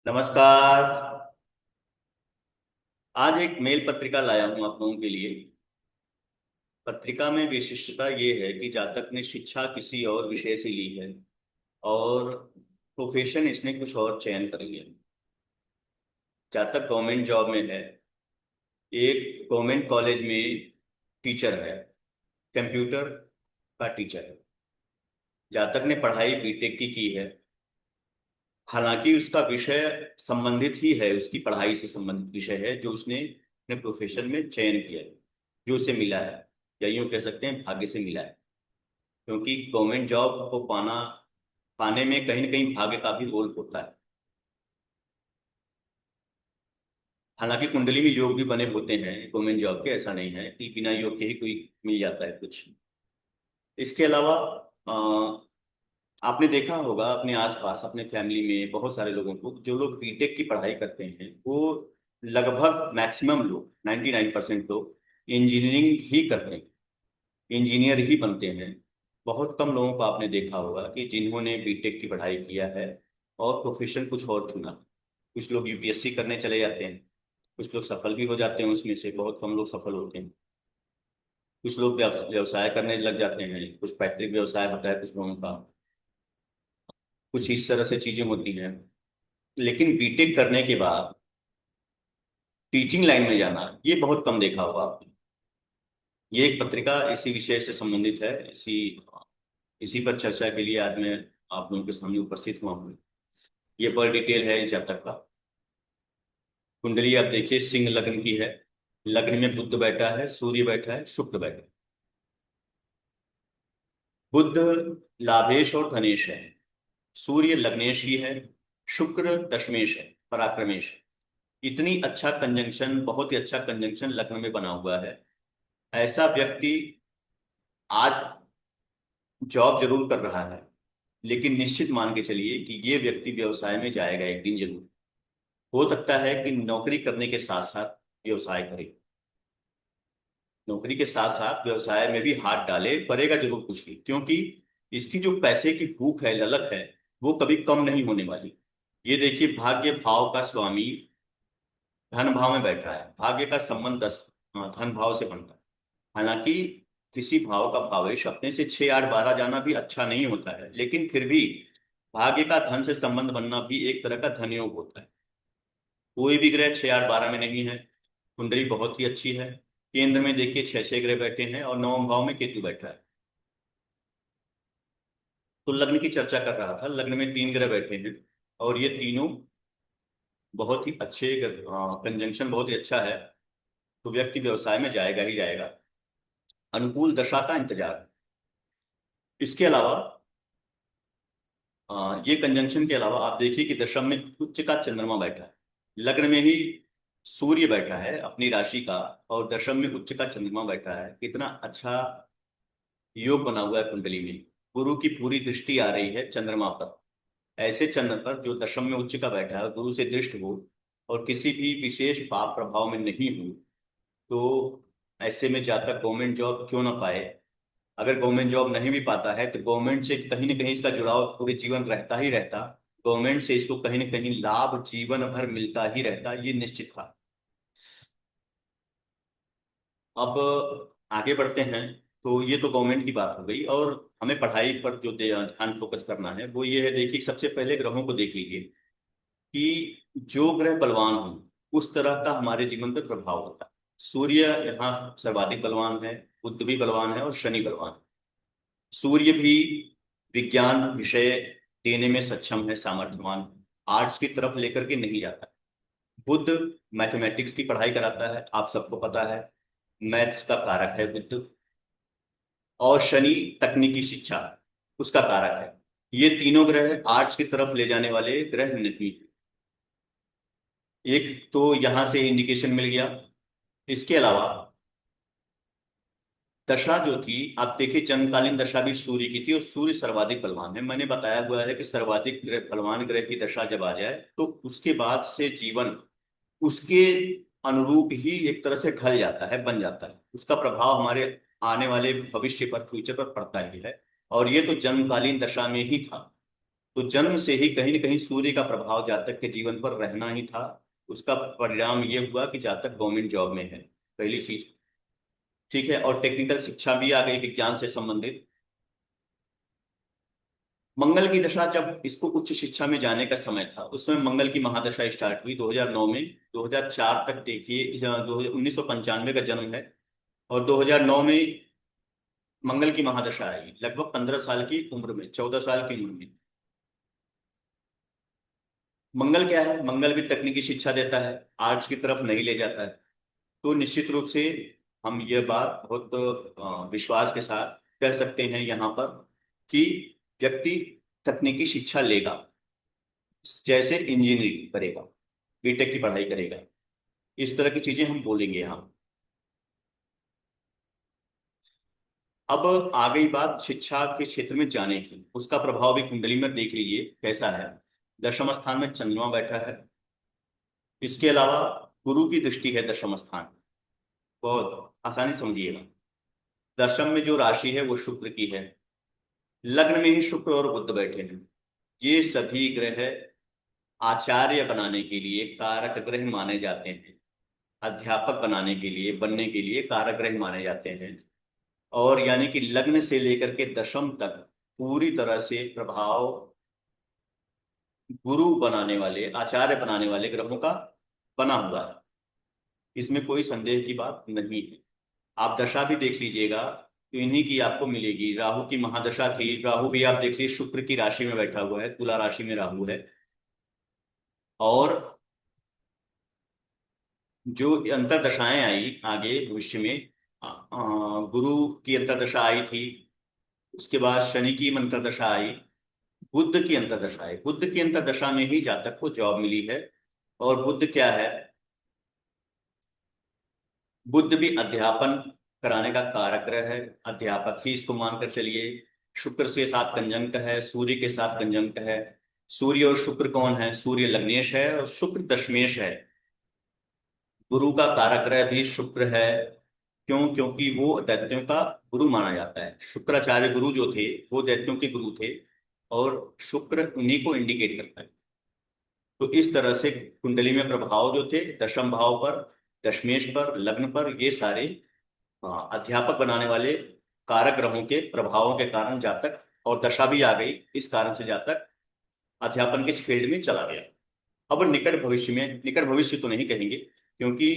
नमस्कार। आज एक मेल पत्रिका लाया हूं आप लोगों के लिए। पत्रिका में विशिष्टता ये है कि जातक ने शिक्षा किसी और विषय से ली है और प्रोफेशन इसने कुछ और चयन कर लिया। जातक गवर्नमेंट जॉब में है, एक गवर्नमेंट कॉलेज में टीचर है, कंप्यूटर का टीचर है। जातक ने पढ़ाई बीटेक की है। हालांकि उसका विषय संबंधित ही है, उसकी पढ़ाई से संबंधित विषय है जो उसने अपने प्रोफेशन में चयन किया है, जो उसे मिला है, या यूं कह सकते हैं भाग्य से मिला है। क्योंकि गवर्नमेंट जॉब को पाने में कहीं ना कहीं भाग्य का भी रोल होता है। हालांकि कुंडली में योग भी बने होते हैं गवर्नमेंट जॉब के, ऐसा नहीं है कि बिना योग के ही कोई मिल जाता है कुछ। इसके अलावा आपने देखा होगा अपने आसपास अपने फैमिली में बहुत सारे लोगों को, जो लोग बीटेक की पढ़ाई करते हैं वो लगभग मैक्सिमम लोग 99% लोग इंजीनियरिंग ही करते हैं, इंजीनियर ही बनते हैं। बहुत कम लोगों को आपने देखा होगा कि जिन्होंने बीटेक की पढ़ाई किया है और प्रोफेशन कुछ और चुना। कुछ लोग यूपीएससी करने चले जाते हैं, कुछ लोग सफल भी हो जाते हैं, उसमें से बहुत कम लोग सफल होते हैं। कुछ लोग व्यवसाय करने लग जाते हैं, कुछ पैतृक व्यवसाय होता है कुछ लोगों का, कुछ इस तरह से चीजें होती हैं। लेकिन बीटेक करने के बाद टीचिंग लाइन में जाना ये बहुत कम देखा होगा आपने। ये एक पत्रिका इसी विषय से संबंधित है, इसी इसी पर चर्चा के लिए आज मैं आप लोगों के सामने उपस्थित हुआ हूँ। ये पर डिटेल है इस जातक का। कुंडली आप देखिए सिंह लग्न की है। लग्न में बुध बैठा है, सूर्य बैठा है, शुक्र बैठा है। बुध लाभेश और धनेश है, सूर्य लग्नेश ही है, शुक्र दशमेश है, पराक्रमेश है। इतनी अच्छा कंजंक्शन, बहुत ही अच्छा कंजंक्शन लग्न में बना हुआ है। ऐसा व्यक्ति आज जॉब जरूर कर रहा है, लेकिन निश्चित मान के चलिए कि ये व्यक्ति व्यवसाय में जाएगा एक दिन जरूर। हो सकता है कि नौकरी करने के साथ साथ व्यवसाय करे, नौकरी के साथ साथ व्यवसाय में भी हाथ डाले, करेगा जरूर कुछ भी। क्योंकि इसकी जो पैसे की भूख है, ललक है, वो कभी कम नहीं होने वाली। ये देखिए भाग्य भाव का स्वामी धन भाव में बैठा है, भाग्य का संबंध धन भाव से बनता है। हालांकि किसी भाव का भावेश अपने से 6 8 12 जाना भी अच्छा नहीं होता है, लेकिन फिर भी भाग्य का धन से संबंध बनना भी एक तरह का धन योग होता है। कोई भी ग्रह 6 8 12 में नहीं है। कुंडली बहुत ही अच्छी है। केंद्र में देखिए 6 6 ग्रह बैठे हैं और नवम भाव में केतु बैठा है। तो लग्न की चर्चा कर रहा था, लग्न में 3 ग्रह बैठे हैं और ये तीनों बहुत ही अच्छे, कंजंक्शन बहुत ही अच्छा है। तो व्यक्ति व्यवसाय में जाएगा ही जाएगा। अनुकूल दशा का इंतजार। इसके अलावा ये कंजंक्शन के अलावा आप देखिए कि दशम में उच्च का चंद्रमा बैठा है। लग्न में ही सूर्य बैठा है अपनी राशि का, और दशम में उच्च का चंद्रमा बैठा है। कितना अच्छा योग बना हुआ है कुंडली में। गुरु की पूरी दृष्टि आ रही है चंद्रमा पर। ऐसे चंद्र पर जो दशम में उच्च का बैठा है, गुरु से दृष्ट हो और किसी भी विशेष पाप प्रभाव में नहीं हो, तो ऐसे में जातक गवर्नमेंट जॉब क्यों ना पाए। अगर गवर्नमेंट जॉब नहीं भी पाता है तो गवर्नमेंट से कहीं ना कहीं इसका जुड़ाव पूरे जीवन रहता ही रहता। गवर्नमेंट से इसको कहीं ना कहीं लाभ जीवन भर मिलता ही रहता, ये निश्चित था। अब आगे बढ़ते हैं। तो ये तो गवर्नमेंट की बात हो गई, और हमें पढ़ाई पर जो ध्यान फोकस करना है वो ये है। देखिए सबसे पहले ग्रहों को देख लीजिए कि जो ग्रह बलवान हो उस तरह का हमारे जीवन पर प्रभाव होता है। सूर्य यहाँ सर्वाधिक बलवान है, बुध भी बलवान है और शनि बलवान है। सूर्य भी विज्ञान विषय देने में सक्षम है, सामर्थ्यवान। आर्ट्स की तरफ लेकर के नहीं जाता। बुध मैथमेटिक्स की पढ़ाई कराता है, आप सबको पता है, मैथ्स का कारक है बुध। और शनि तकनीकी शिक्षा उसका कारक है। ये तीनों ग्रह आर्ट्स की तरफ ले जाने वाले ग्रह नहीं। एक तो यहां से इंडिकेशन मिल गया। इसके अलावा दशा जो थी, आप देखिए जन्मकालीन दशा भी सूर्य की थी और सूर्य सर्वाधिक बलवान है। मैंने बताया हुआ है कि सर्वाधिक ग्रह बलवान ग्रह की दशा जब आ जाए तो उसके बाद से जीवन उसके अनुरूप ही एक तरह से ढल जाता है, बन जाता है। उसका प्रभाव हमारे आने वाले भविष्य पर, फ्यूचर पर पड़ता ही है। और ये तो जन्मकालीन दशा में ही था। तो जन्म से ही कहीं ना कहीं सूर्य का प्रभाव जातक के जीवन पर रहना ही था। उसका परिणाम ये हुआ कि जातक गवर्नमेंट जॉब में है, पहली चीज। ठीक है, और टेक्निकल शिक्षा भी आ गई विज्ञान से संबंधित। मंगल की दशा, जब इसको उच्च शिक्षा में जाने का समय था, उसमें मंगल की महादशा स्टार्ट हुई 2009 में। 2004 तक देखिए, 1995 का जन्म है, और 2009 में मंगल की महादशा आई, लगभग 15 साल की उम्र में, 14 साल की उम्र में। मंगल क्या है? मंगल भी तकनीकी शिक्षा देता है, आर्ट्स की तरफ नहीं ले जाता है। तो निश्चित रूप से हम ये बात बहुत विश्वास के साथ कह सकते हैं यहाँ पर कि व्यक्ति तकनीकी शिक्षा लेगा, जैसे इंजीनियरिंग करेगा, बीटेक की पढ़ाई करेगा, इस तरह की चीजें हम बोलेंगे यहाँ। अब आ गई बात शिक्षा के क्षेत्र में जाने की, उसका प्रभाव भी कुंडली में देख लीजिए कैसा है। दशम स्थान में चंद्रमा बैठा है। इसके अलावा गुरु की दृष्टि है दशम स्थान, बहुत आसानी से समझिएगा। दशम में जो राशि है वो शुक्र की है। लग्न में ही शुक्र और बुध बैठे हैं। ये सभी ग्रह आचार्य बनाने के लिए कारक ग्रह माने जाते हैं, अध्यापक बनाने के लिए, बनने के लिए कारक ग्रह माने जाते हैं। और यानी कि लग्न से लेकर के दशम तक पूरी तरह से प्रभाव गुरु बनाने वाले, आचार्य बनाने वाले ग्रहों का बना हुआ है। इसमें कोई संदेह की बात नहीं है। आप दशा भी देख लीजिएगा तो इन्हीं की आपको मिलेगी। राहु की महादशा थी, राहु भी आप देखिए शुक्र की राशि में बैठा हुआ है, तुला राशि में राहु है। और जो अंतरदशाएं आई आगे भविष्य में, गुरु की अंतरदशा आई थी, उसके बाद शनि की अंतरदशा आई, बुध की अंतरदशा आई। बुध की अंतरदशा में ही जातक को जॉब मिली है। और बुध क्या है? बुध भी अध्यापन कराने का कारक ग्रह है, अध्यापक ही इसको मानकर चलिए। शुक्र से साथ कंजंक्ट है, सूर्य के साथ कंजंक्ट है। सूर्य और शुक्र कौन है? सूर्य लग्नेश है और शुक्र दशमेश है। गुरु का कारक ग्रह भी शुक्र है। क्यों? क्योंकि वो दैत्यों का गुरु माना जाता है। शुक्राचार्य गुरु जो थे वो दैत्यों के गुरु थे, और शुक्र उन्हीं को इंडिकेट करता है। तो इस तरह से कुंडली में प्रभाव जो थे दशम भाव पर, दशमेश पर, लग्न पर, ये सारे अध्यापक बनाने वाले कारक ग्रहों के प्रभावों के कारण जातक, और दशा भी आ गई इस कारण से जातक अध्यापन के फील्ड में चला गया। अब निकट भविष्य में, निकट भविष्य तो नहीं कहेंगे क्योंकि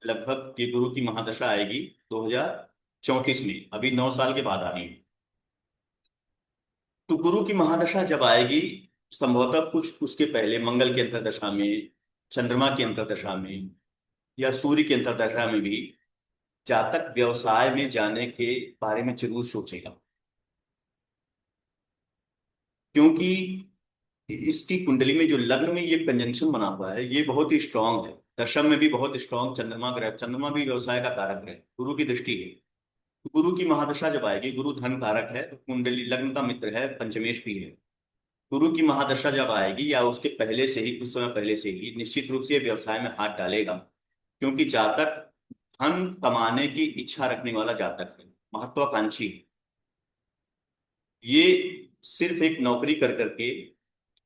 लगभग ये गुरु की महादशा आएगी 2034 में, अभी 9 साल के बाद आ रही है। तो गुरु की महादशा जब आएगी, संभवतः कुछ उसके पहले मंगल की अंतरदशा में, चंद्रमा की अंतरदशा में, या सूर्य की अंतरदशा में भी जातक व्यवसाय में जाने के बारे में जरूर सोचेगा। क्योंकि इसकी कुंडली में जो लग्न में ये कंजंक्शन बना हुआ है ये बहुत ही स्ट्रांग है। दशम में भी बहुत स्ट्रांग चंद्रमा ग्रह, चंद्रमा भी व्यवसाय का कारक ग्रह, गुरु की दृष्टि है। तो गुरु की महादशा जब आएगी, गुरु धन कारक है, तो कुंडली लग्न का मित्र है, पंचमेश भी है। गुरु की महादशा जब आएगी या उसके पहले से ही, कुछ समय पहले से ही, निश्चित रूप से ये व्यवसाय में हाथ डालेगा। क्योंकि जातक धन कमाने की इच्छा रखने वाला जातक है, महत्वाकांक्षी। ये सिर्फ एक नौकरी कर करके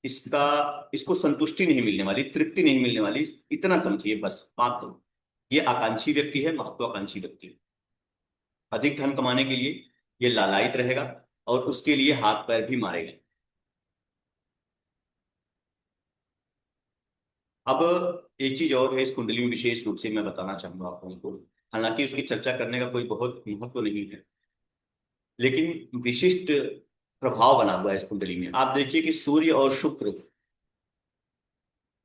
इसका, इसको संतुष्टि नहीं मिलने वाली, तृप्ति नहीं मिलने वाली, इतना समझिए बस बात। तो ये आकांक्षी व्यक्ति है, महत्वाकांक्षी व्यक्ति। अधिक धन कमाने के लिए ये लालायित रहेगा, और उसके लिए हाथ पैर भी मारेगा। अब एक चीज और है इस कुंडली में, विशेष रूप से मैं बताना चाहूंगा आप लोगों को। हालांकि उसकी चर्चा करने का कोई बहुत महत्व नहीं है, लेकिन विशिष्ट प्रभाव बना हुआ है इस कुंडली में। आप देखिए कि सूर्य और शुक्र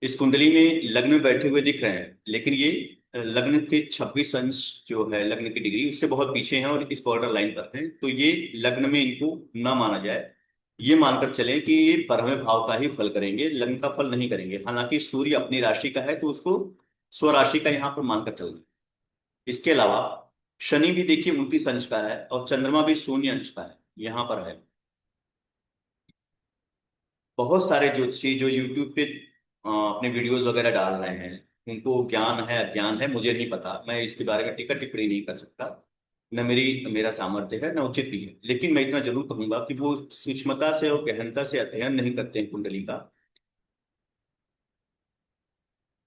इस कुंडली में लग्न में बैठे हुए दिख रहे हैं, लेकिन ये लग्न के 26 अंश जो है, लग्न की डिग्री उससे बहुत पीछे हैं, और इस बॉर्डर लाइन पर हैं। तो ये लग्न में इनको ना माना जाए, ये मानकर चलें कि ये 12वें भाव का ही फल करेंगे, लग्न का फल नहीं करेंगे। हालांकि सूर्य अपनी राशि का है तो उसको स्वराशि का यहाँ पर मानकर चलना। इसके अलावा शनि भी देखिए 29 अंश का है, और चंद्रमा भी 0 अंश का है, यहाँ पर है। बहुत सारे ज्योतिषी जो यूट्यूब पे अपने वीडियोस वगैरह डाल रहे हैं, उनको ज्ञान है अज्ञान है मुझे नहीं पता, मैं इसके बारे में टिप्पणी नहीं कर सकता। न मेरा सामर्थ्य है, न उचित भी है। लेकिन मैं इतना जरूर कहूंगा कि वो सूक्ष्मता से और गहनता से अध्ययन नहीं करते हैं कुंडली का।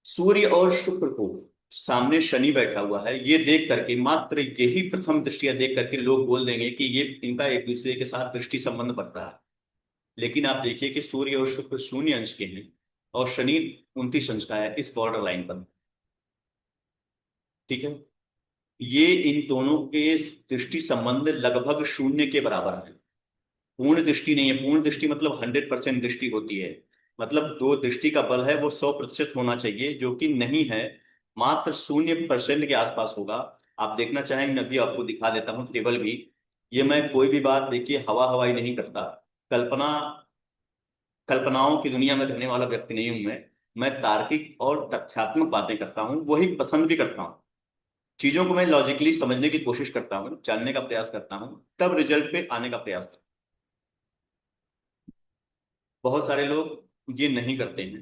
सूर्य और शुक्र को सामने शनि बैठा हुआ है, ये देख करके, मात्र यही प्रथम दृष्टिया देख करके लोग बोल देंगे कि ये इनका एक दूसरे के साथ दृष्टि संबंध बढ़ रहा है। लेकिन आप देखिए कि सूर्य और शुक्र शून्य अंश के हैं और शनि 29 अंश का है, इस बॉर्डर लाइन पर। ठीक है। ये इन दोनों के दृष्टि संबंध लगभग शून्य के बराबर है। पूर्ण दृष्टि नहीं है। पूर्ण दृष्टि मतलब 100% दृष्टि होती है। मतलब दो दृष्टि का बल है वो 100% होना चाहिए, जो कि नहीं है, मात्र 0% के आसपास होगा। आप देखना चाहेंगे, मैं भी आपको दिखा देता हूँ टेबल भी। ये मैं कोई भी बात देखिए हवा हवाई नहीं करता। कल्पना कल्पनाओं की दुनिया में रहने वाला व्यक्ति नहीं हूं मैं तार्किक और तथ्यात्मक बातें करता हूँ, वही पसंद भी करता हूँ। चीजों को मैं लॉजिकली समझने की कोशिश करता हूँ, जानने का प्रयास करता हूँ, तब रिजल्ट पे आने का प्रयास करता हूँ। बहुत सारे लोग ये नहीं करते हैं।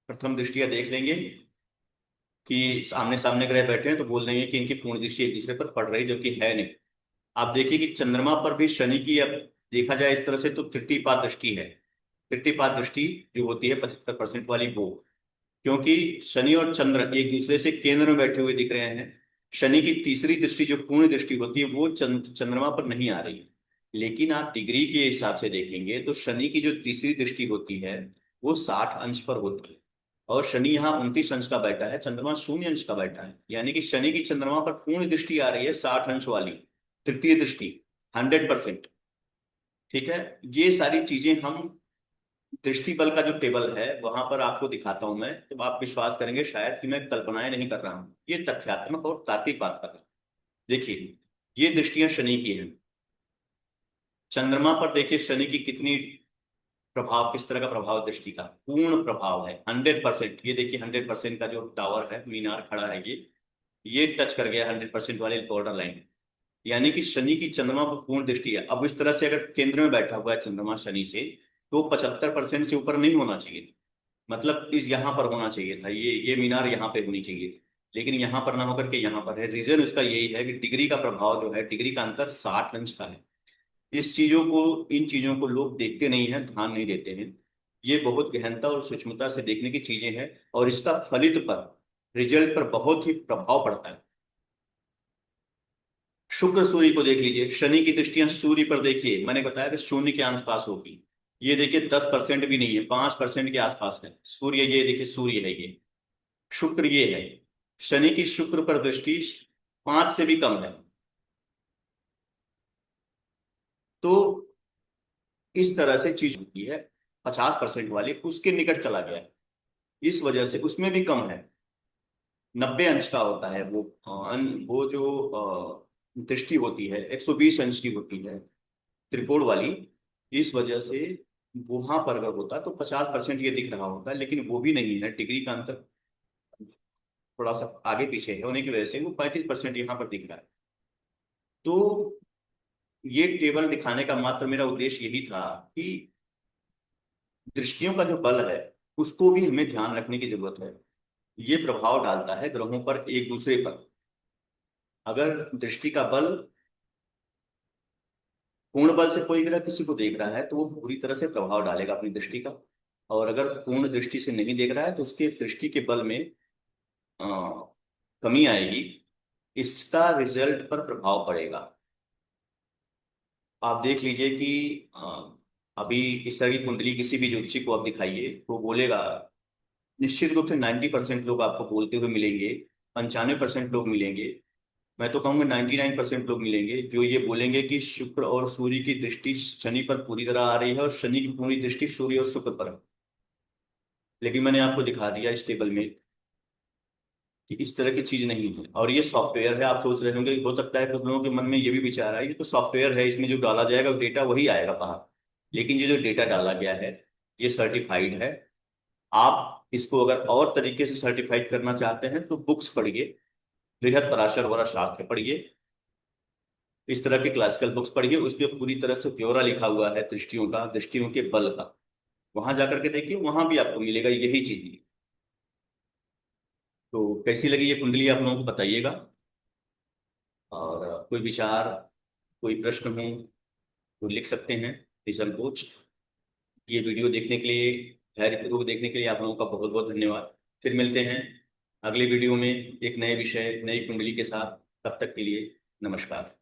प्रथम दृष्टिया देख लेंगे कि आमने सामने ग्रह बैठे हैं तो बोल देंगे कि इनकी पूर्ण दृष्टि एक दूसरे पर पड़ रही, जबकि है नहीं। आप देखिए कि चंद्रमा पर भी शनि की, अब देखा जाए इस तरह से, तो तृतीयपाद दृष्टि है। तृतीयपाद दृष्टि जो होती है 75% वाली, वो, क्योंकि शनि और चंद्र एक दूसरे से केंद्र में बैठे हुए दिख रहे हैं। शनि की तीसरी दृष्टि जो पूर्ण दृष्टि होती है वो चंद्रमा पर नहीं आ रही है। लेकिन आप डिग्री के हिसाब से देखेंगे तो शनि की जो तीसरी दृष्टि होती है वो 60 अंश पर होती है। और शनि यहाँ 29 अंश का बैठा है, चंद्रमा 0 अंश का बैठा है, यानी कि शनि की चंद्रमा पर पूर्ण दृष्टि आ रही है 60 अंश वाली, तृतीय दृष्टि, 100%। ठीक है। ये सारी चीजें हम दृष्टि बल का जो टेबल है वहां पर आपको दिखाता हूं मैं, तो आप विश्वास करेंगे शायद कि मैं कल्पनाएं नहीं कर रहा हूं, ये तथ्यात्मक और तार्किक बात कर रहा हूं। देखिए, ये दृष्टियां शनि की हैं। चंद्रमा पर देखिए शनि की कितनी प्रभाव, किस तरह का प्रभाव, दृष्टि का पूर्ण प्रभाव है 100%। ये देखिए 100% का जो टावर है, मीनार खड़ा है, ये टच कर गया 100% वाले बॉर्डर लाइन। यानी कि शनि की चंद्रमा पर पूर्ण दृष्टि है। अब इस तरह से अगर केंद्र में बैठा हुआ है चंद्रमा शनि से, तो 75% से ऊपर नहीं होना चाहिए। मतलब इस यहाँ पर होना चाहिए था, ये मीनार यहाँ पे होनी चाहिए थी। लेकिन यहाँ पर ना होकर के यहाँ पर है। रीजन उसका यही है कि डिग्री का प्रभाव जो है, डिग्री का अंतर 60 अंश का है। इन चीजों को लोग देखते नहीं है, ध्यान नहीं देते हैं। ये बहुत गहनता और सूक्ष्मता से देखने की चीजें हैं, और इसका फलित पर, रिजल्ट पर बहुत ही प्रभाव पड़ता है। शुक्र सूर्य को देख लीजिए, शनि की दृष्टियां सूर्य पर देखिए, मैंने बताया कि शून्य के आसपास होगी। ये देखिए 10% भी नहीं है, 5% के आसपास है सूर्य। ये देखिए सूर्य है, ये शुक्र ये है। शनि की शुक्र पर दृष्टि 5 से भी कम है। तो इस तरह से चीज होती है। 50% वाली उसके निकट चला गया है, इस वजह से उसमें भी कम है। 90 अंश का होता है वो, वो जो दृष्टि होती है 120 अंश की होती है, त्रिकोण वाली। इस वजह से वहां पर अगर होता तो 50% ये दिख रहा होता, लेकिन वो भी नहीं है। डिग्री का अंतर थोड़ा सा आगे पीछे है होने की वजह से वो 35% यहाँ पर दिख रहा है। तो ये टेबल दिखाने का मात्र मेरा उद्देश्य यही था कि दृष्टियों का जो बल है उसको भी हमें ध्यान रखने की जरूरत है। ये प्रभाव डालता है ग्रहों पर एक दूसरे पर। अगर दृष्टि का बल, पूर्ण बल से कोई ग्रह किसी को देख रहा है तो वो पूरी तरह से प्रभाव डालेगा अपनी दृष्टि का। और अगर पूर्ण दृष्टि से नहीं देख रहा है तो उसके दृष्टि के बल में अ, कमी आएगी। इसका रिजल्ट पर प्रभाव पड़ेगा। आप देख लीजिए कि अभी इस तरह की कुंडली किसी भी ज्योतिषी को आप दिखाइए तो बोलेगा, निश्चित रूप से 90% लोग आपको बोलते हुए मिलेंगे, 95% लोग मिलेंगे, मैं तो कहूंगा 99% लोग मिलेंगे जो ये बोलेंगे कि शुक्र और सूर्य की दृष्टि शनि पर पूरी तरह आ रही है और शनि की पूरी दृष्टि सूर्य और शुक्र पर है। लेकिन मैंने आपको दिखा दिया इस टेबल में कि इस तरह की चीज नहीं है। और ये सॉफ्टवेयर है। आप सोच रहे होंगे, हो सकता है कुछ लोगों के मन में ये भी विचार आए, ये तो सॉफ्टवेयर है, इसमें जो डाला जाएगा डेटा वही आएगा बाहर। लेकिन ये जो डेटा डाला गया है ये सर्टिफाइड है। आप इसको अगर और तरीके से सर्टिफाइड करना चाहते हैं तो बुक्स पढ़िए, बृहद पराशर वाला शास्त्र पढ़िए, इस तरह के क्लासिकल बुक्स पढ़िए, उसमें पूरी तरह से ब्यौरा लिखा हुआ है दृष्टियों का, दृष्टियों के बल का। वहां जाकर के देखिए, वहां भी आपको मिलेगा यही चीज। तो कैसी लगी ये कुंडली आप लोगों को बताइएगा। और कोई विचार, कोई प्रश्न हो तो लिख सकते हैं निसंकोच। ये वीडियो देखने के लिए, धैर्यपूर्वक देखने के लिए आप लोगों का बहुत बहुत धन्यवाद। फिर मिलते हैं अगले वीडियो में एक नए विषय, नई कुंडली के साथ। तब तक के लिए नमस्कार।